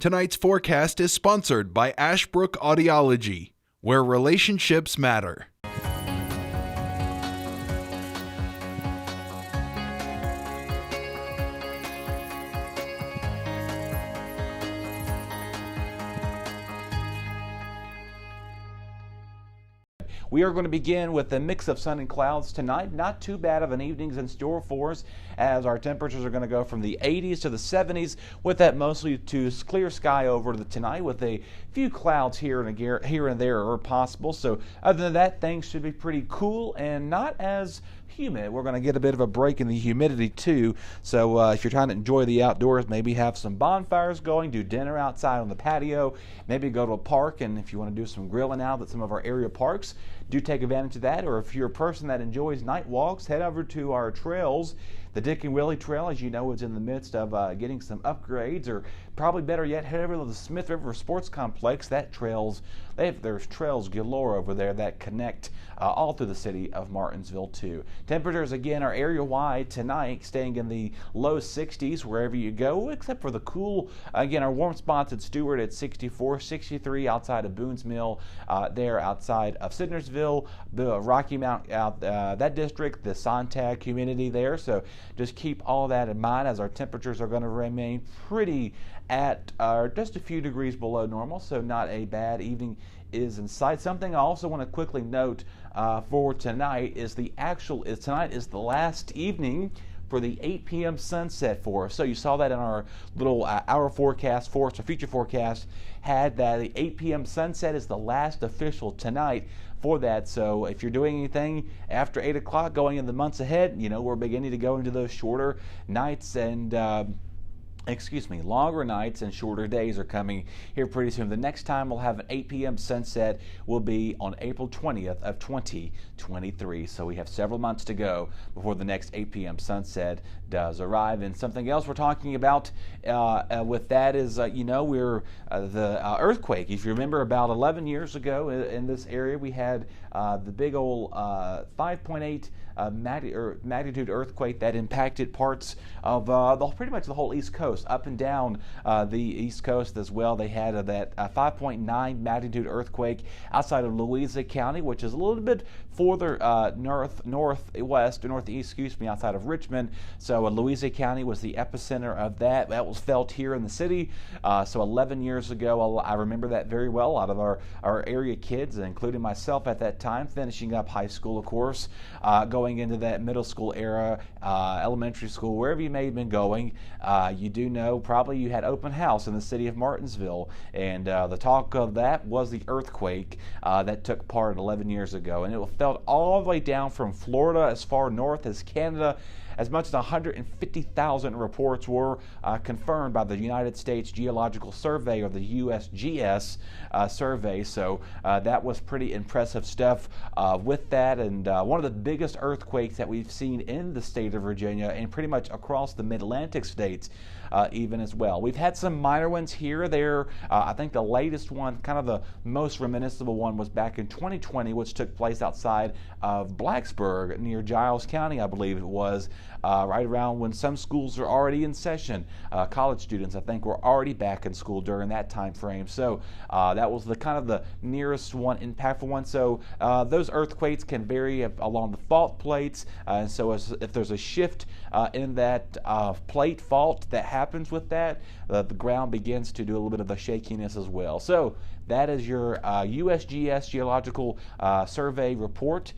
Tonight's forecast is sponsored by Ashbrook Audiology, where relationships matter. We are going to begin with a mix of sun and clouds tonight. Not too bad of an evening's in store for us, as our temperatures are going to go from the 80s to the 70s, with that mostly to clear sky over tonight, with a few clouds here and there are possible. So other than that, things should be pretty cool and not as humid. We're going to get a bit of a break in the humidity too. So if you're trying to enjoy the outdoors, maybe have some bonfires going, do dinner outside on the patio, maybe go to a park, and if you want to do some grilling out at some of our area parks, do take advantage of that. Or if you're a person that enjoys night walks, head over to our trails. The Dick and Willie Trail, as you know, is in the midst of getting some upgrades, or probably better yet, head over to the Smith River Sports Complex. There's trails galore over there that connect all through the city of Martinsville too. Temperatures again are area-wide tonight, staying in the low 60s wherever you go, except for the cool. Again, our warm spots at Stewart at 64, 63 outside of Boone's Mill, there outside of Sidnersville, the Rocky Mount that district, the Sontag community there. So just keep all that in mind, as our temperatures are going to remain pretty at just a few degrees below normal, so not a bad evening is in sight. Something I also want to quickly note for tonight is tonight is the last evening for the 8 p.m. sunset for us. So you saw that in our little hour forecast for us, our future forecast had that the 8 p.m. sunset is the last official tonight for that. So if you're doing anything after 8 o'clock going in the months ahead, we're beginning to go into those shorter nights and longer nights and shorter days are coming here pretty soon. The next time we'll have an 8 p.m. sunset will be on April 20th of 2023. So we have several months to go before the next 8 p.m. sunset does arrive. And something else we're talking about with that is, we're the earthquake. If you remember, about 11 years ago in this area, we had the big old 5.8 magnitude earthquake that impacted parts of pretty much the whole East Coast, up and down the East Coast as well. They had that 5.9 magnitude earthquake outside of Louisa County, which is a little bit further northeast, outside of Richmond. So Louisa County was the epicenter of that. That was felt here in the city. So 11 years ago, I remember that very well. A lot of our area kids, including myself at that time, finishing up high school, of course, going into that middle school era, elementary school, wherever you may have been going, you do know probably you had open house in the city of Martinsville, and the talk of that was the earthquake that took part 11 years ago, and it felt all the way down from Florida as far north as Canada. As much as 150,000 reports were confirmed by the United States Geological Survey, or the USGS survey. So that was pretty impressive stuff with that. And one of the biggest earthquakes that we've seen in the state of Virginia and pretty much across the mid-Atlantic states even as well. We've had some minor ones here or there. I think the latest one, kind of the most reminiscent one, was back in 2020, which took place outside of Blacksburg near Giles County, I believe it was. Right around when some schools are already in session. College students, I think, were already back in school during that time frame. So that was the kind of the nearest one, impactful one. So those earthquakes can vary along the fault plates. And so if there's a shift in that plate fault that happens with that, the ground begins to do a little bit of the shakiness as well. So that is your USGS Geological Survey report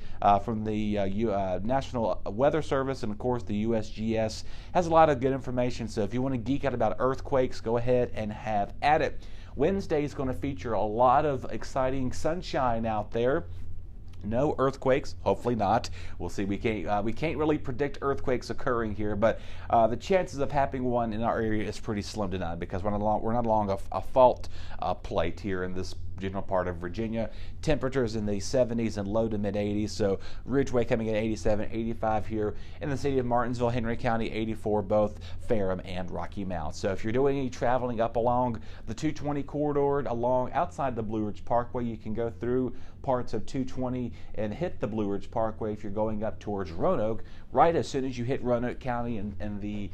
from the National Weather Service, and of course the USGS has a lot of good information. So if you want to geek out about earthquakes, go ahead and have at it. Wednesday is going to feature a lot of exciting sunshine out there. No earthquakes, hopefully not. We'll see. We can't really predict earthquakes occurring here, but the chances of having one in our area is pretty slim to none, because we're not along a fault plate here in this general part of Virginia. Temperatures in the 70s and low to mid 80s. So Ridgeway coming at 87, 85 here in the city of Martinsville, Henry County 84, both Ferrum and Rocky Mount. So if you're doing any traveling up along the 220 corridor, along outside the Blue Ridge Parkway, you can go through parts of 220 and hit the Blue Ridge Parkway if you're going up towards Roanoke. Right as soon as you hit Roanoke County and the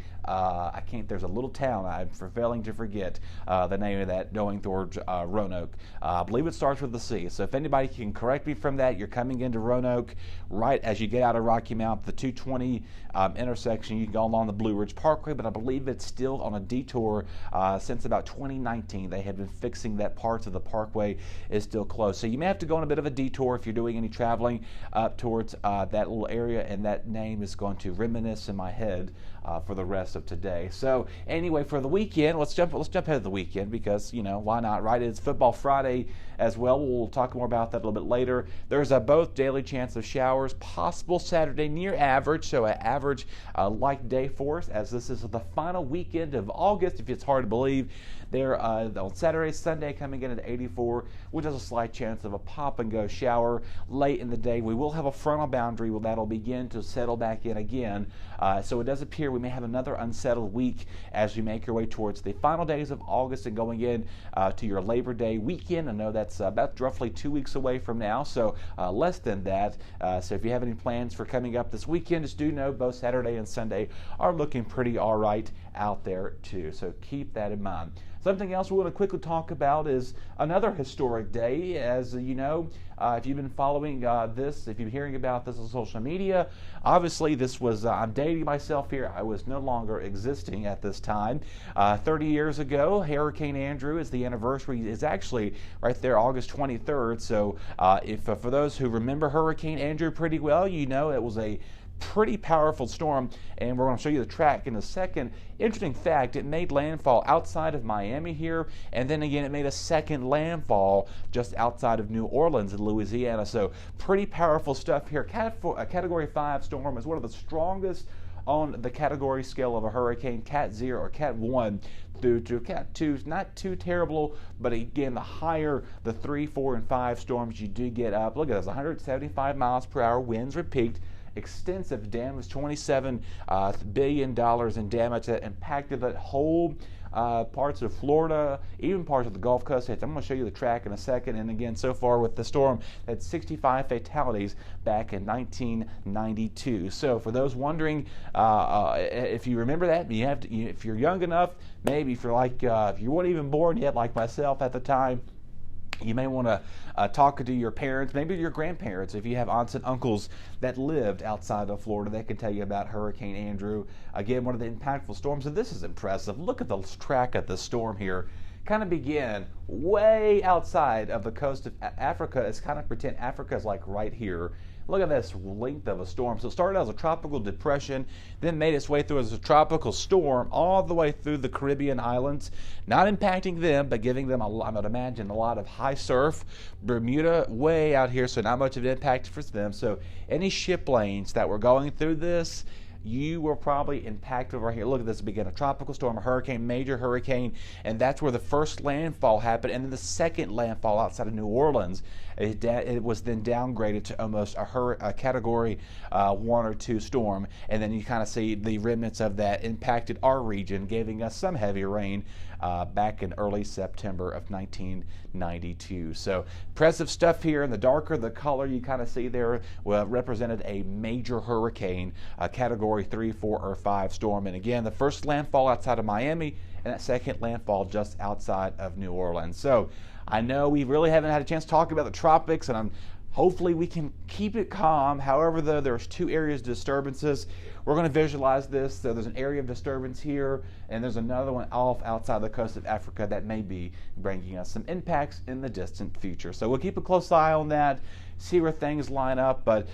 there's a little town, I'm failing to forget the name of that, going towards Roanoke. I believe it starts with the C. So if anybody can correct me from that, you're coming into Roanoke right as you get out of Rocky Mount, the 220 intersection. You can go along the Blue Ridge Parkway, but I believe it's still on a detour since about 2019. They have been fixing that part of the parkway is still closed. So you may have to go on a bit of a detour if you're doing any traveling up towards that little area, and that name is going to reminisce in my head for the rest of today. So anyway, for the weekend, let's jump ahead of the weekend, because why not, right? It's Football Friday as well. We'll talk more about that a little bit later. There's a both daily chance of showers, possible Saturday near average, so an average like day for us, as this is the final weekend of August, if it's hard to believe. There on Saturday, Sunday coming in at 84, which is a slight chance of a pop and go shower late in the day. We will have a frontal boundary that'll begin to settle back in again. So it does appear we may have another unsettled week as we make our way towards the final days of August and going in to your Labor Day weekend. I know that's about roughly 2 weeks away from now, so less than that. So if you have any plans for coming up this weekend, just do know both Saturday and Sunday are looking pretty all right out there too. So keep that in mind. Something else we want to quickly talk about is another historic day. As you know, if you've been following this, if you're hearing about this on social media, obviously this was, I'm dating myself here, I was no longer existing at this time. 30 years ago, Hurricane Andrew, is the anniversary, is actually right there, August 23rd. So if for those who remember Hurricane Andrew pretty well, it was a pretty powerful storm, and we're going to show you the track in a second. Interesting fact, it made landfall outside of Miami here, and then again it made a second landfall just outside of New Orleans in Louisiana. So pretty powerful stuff here. A Category 5 storm is one of the strongest on the category scale of a hurricane. Cat 0 or Cat 1 through to Cat 2 is not too terrible, but again, the higher the 3, 4, and 5 storms you do get up. Look at this, 175 miles per hour winds were peaked. Extensive damage, $27 billion in damage that impacted that whole parts of Florida, even parts of the Gulf Coast states. I'm going to show you the track in a second. And again, so far with the storm, had 65 fatalities back in 1992. So for those wondering, if you remember that, you have to, if you're young enough, maybe if you're like, if you weren't even born yet, like myself at the time, you may want to talk to your parents, maybe your grandparents, if you have aunts and uncles that lived outside of Florida. They can tell you about Hurricane Andrew. Again, one of the impactful storms, and this is impressive. Look at the track of the storm here. Kind of begin way outside of the coast of Africa. It's kind of pretend Africa is like right here. Look at this length of a storm. So it started as a tropical depression, then made its way through as a tropical storm all the way through the Caribbean islands, not impacting them, but giving them, I would imagine, a lot of high surf. Bermuda way out here, so not much of an impact for them. So any ship lanes that were going through this, you were probably impacted right here. Look at this, began a tropical storm, a hurricane, major hurricane, and that's where the first landfall happened. And then the second landfall outside of New Orleans, it was then downgraded to almost a Category 1 or 2 storm. And then you kind of see the remnants of that impacted our region, giving us some heavy rain back in early September of 1992. So impressive stuff here. And the darker the color you kind of see there represented a major hurricane, Category 3, 4, or 5 storm. And again, the first landfall outside of Miami, and that second landfall just outside of New Orleans. So I know we really haven't had a chance to talk about the tropics, and hopefully we can keep it calm. However, though, there's 2 areas of disturbances. We're going to visualize this. So there's an area of disturbance here, and there's another one off outside the coast of Africa that may be bringing us some impacts in the distant future. So we'll keep a close eye on that, see where things line up. But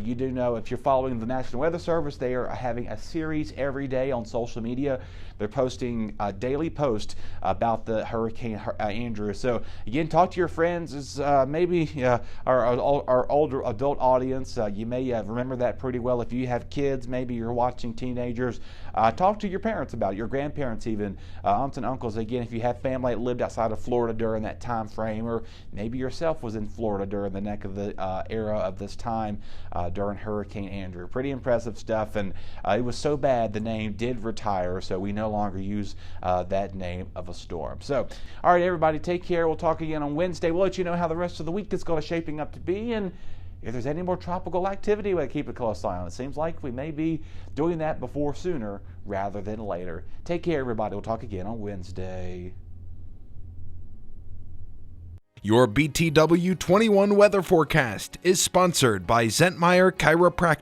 you do know, if you're following the National Weather Service, they are having a series every day on social media. They're posting a daily post about the Hurricane Andrew. So again, talk to your friends. Maybe our older adult audience, you may remember that pretty well. If you have kids, maybe you're watching teenagers, talk to your parents about it, your grandparents even, aunts and uncles. Again, if you have family that lived outside of Florida during that time frame, or maybe yourself was in Florida during the neck of the era of this time during Hurricane Andrew. Pretty impressive stuff, and it was so bad the name did retire, so we no longer use that name of a storm. So, all right, everybody, take care. We'll talk again on Wednesday. We'll let you know how the rest of the week is going to shaping up to be, and if there's any more tropical activity, we keep a close eye on. It seems like we may be doing that before sooner rather than later. Take care, everybody. We'll talk again on Wednesday. Your BTW21 weather forecast is sponsored by Zentmeyer Chiropractic.